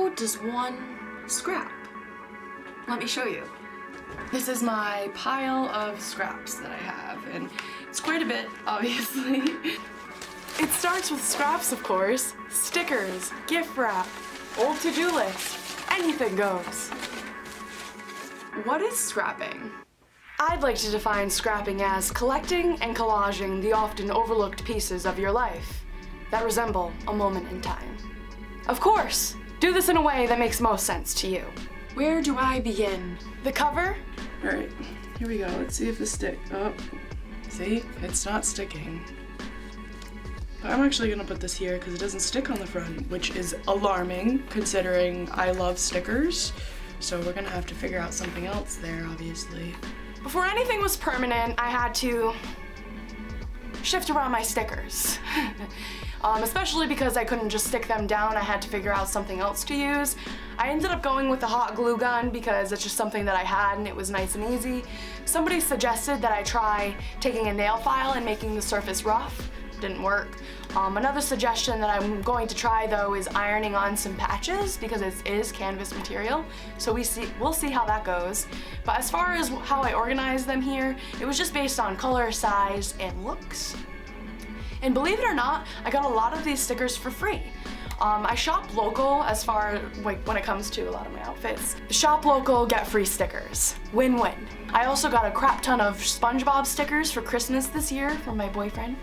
how does one scrap? Let me show you. This is my pile of scraps that I have, and it's quite a bit, obviously. It starts with scraps, of course. Stickers, gift wrap, old to-do list, anything goes. What is scrapping? I'd like to define scrapping as collecting and collaging the often overlooked pieces of your life that resemble a moment in time. Of course, do this in a way that makes most sense to you. Where do I begin? The cover? All right, here we go. Let's see if this stick. Oh, see, it's not sticking. But I'm actually gonna put this here because it doesn't stick on the front, which is alarming considering I love stickers. So we're gonna have to figure out something else there, obviously. Before anything was permanent, I had to shift around my stickers. Especially because I couldn't just stick them down, I had to figure out something else to use. I ended up going with the hot glue gun because it's just something that I had and it was nice and easy. Somebody suggested that I try taking a nail file and making the surface rough. Didn't work. Another suggestion that I'm going to try though is ironing on some patches because it is canvas material. So we'll see how that goes. But as far as how I organized them here, it was just based on color, size, and looks. And believe it or not, I got a lot of these stickers for free. I shop local as far like when it comes to a lot of my outfits. Shop local, get free stickers. Win-win. I also got a crap ton of SpongeBob stickers for Christmas this year from my boyfriend.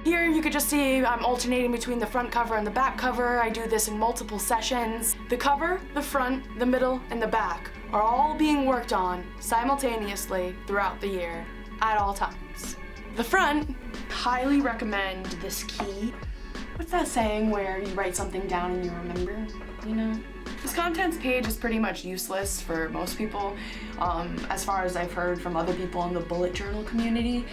Here you could just see I'm alternating between the front cover and the back cover. I do this in multiple sessions. The cover, the front, the middle, and the back are all being worked on simultaneously throughout the year at all times. The front, highly recommend this key. What's that saying where you write something down and you remember, you know? This contents page is pretty much useless for most people, as far as I've heard from other people in the bullet journal community,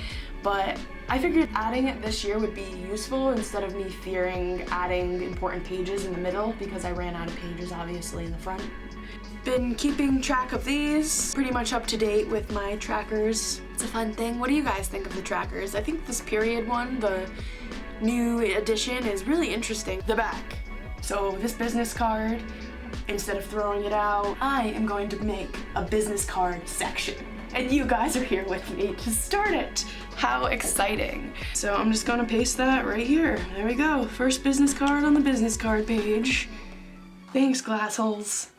but I figured adding it this year would be useful instead of me fearing adding important pages in the middle because I ran out of pages obviously in the front. Been keeping track of these, pretty much up to date with my trackers. It's a fun thing. What do you guys think of the trackers? I think this period one, the new edition, is really interesting. The back. So this business card, instead of throwing it out, I am going to make a business card section. And you guys are here with me to start it. How exciting. So I'm just gonna paste that right here. There we go. First business card on the business card page. Thanks, glass holes.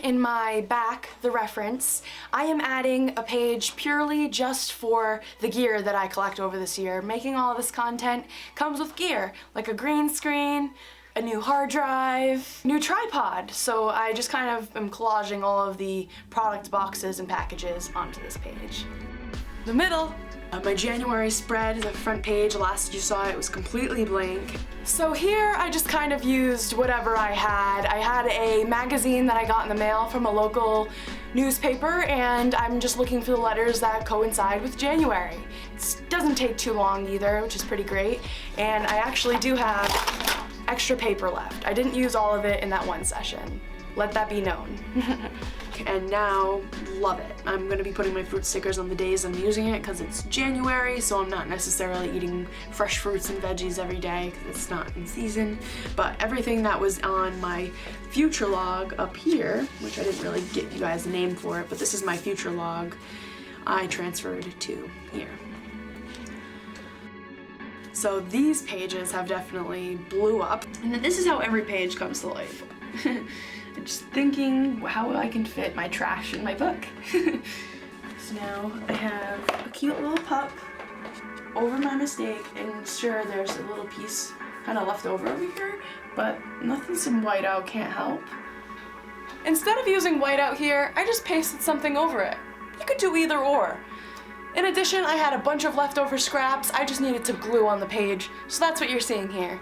In my back, the reference, I am adding a page purely just for the gear that I collect over this year. Making all this content comes with gear, like a green screen, a new hard drive, new tripod. So I just kind of am collaging all of the product boxes and packages onto this page. The middle, my January spread, the front page, last you saw it was completely blank. So here I just kind of used whatever I had. I had a magazine that I got in the mail from a local newspaper and I'm just looking for the letters that coincide with January. It doesn't take too long either, which is pretty great. And I actually do have extra paper left. I didn't use all of it in that one session. Let that be known. And now, love it. I'm gonna be putting my fruit stickers on the days I'm using it because it's January, so I'm not necessarily eating fresh fruits and veggies every day because it's not in season. But everything that was on my future log up here, which I didn't really get you guys a name for it, but this is my future log, I transferred to here. So these pages have definitely blew up. And this is how every page comes to life. I'm just thinking how I can fit my trash in my book. So now I have a cute little pup over my mistake, and sure there's a little piece kind of left over here, but nothing some whiteout can't help. Instead of using whiteout here, I just pasted something over it. You could do either or. In addition, I had a bunch of leftover scraps. I just needed to glue on the page, so that's what you're seeing here.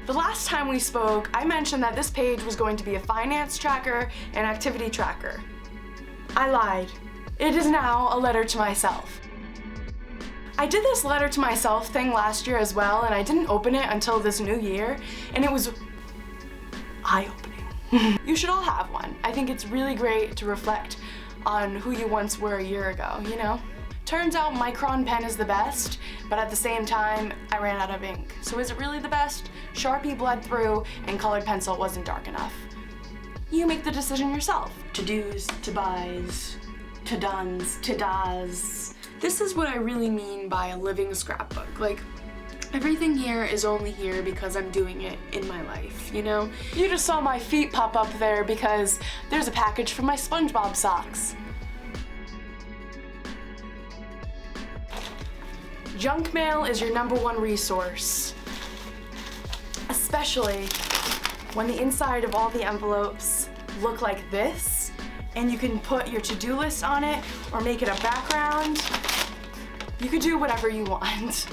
The last time we spoke, I mentioned that this page was going to be a finance tracker and activity tracker. I lied. It is now a letter to myself. I did this letter to myself thing last year as well, and I didn't open it until this new year, and it was eye-opening. You should all have one. I think it's really great to reflect on who you once were a year ago, you know? Turns out Micron pen is the best, but at the same time, I ran out of ink. So is it really the best? Sharpie bled through and colored pencil wasn't dark enough. You make the decision yourself. To-dos, to-buys, to-dones, to-das. This is what I really mean by a living scrapbook. Like, everything here is only here because I'm doing it in my life, you know? You just saw my feet pop up there because there's a package from my SpongeBob socks. Junk mail is your #1 resource, especially when the inside of all the envelopes look like this, and you can put your to-do list on it or make it a background. You could do whatever you want.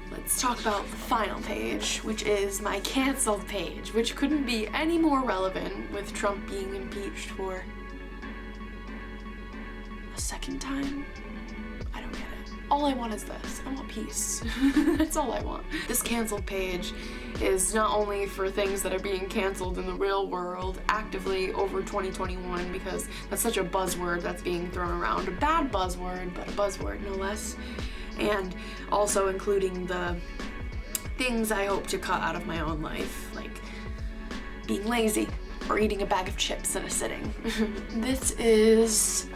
Let's talk about the final page, which is my canceled page, which couldn't be any more relevant with Trump being impeached for a second time. I don't get it. All I want is this. I want peace. That's all I want. This canceled page is not only for things that are being canceled in the real world actively over 2021, because that's such a buzzword that's being thrown around. A bad buzzword, but a buzzword no less. And also including the things I hope to cut out of my own life, like being lazy or eating a bag of chips in a sitting. This is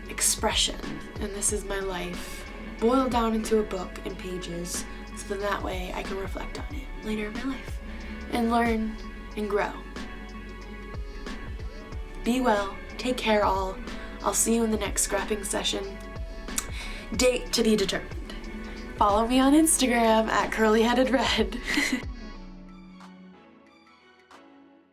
expression, and this is my life boiled down into a book in pages, so that way I can reflect on it later in my life and learn and grow. Be well, take care all. I'll see you in the next scrapping session. Date to be determined. Follow me on Instagram at curlyheadedred.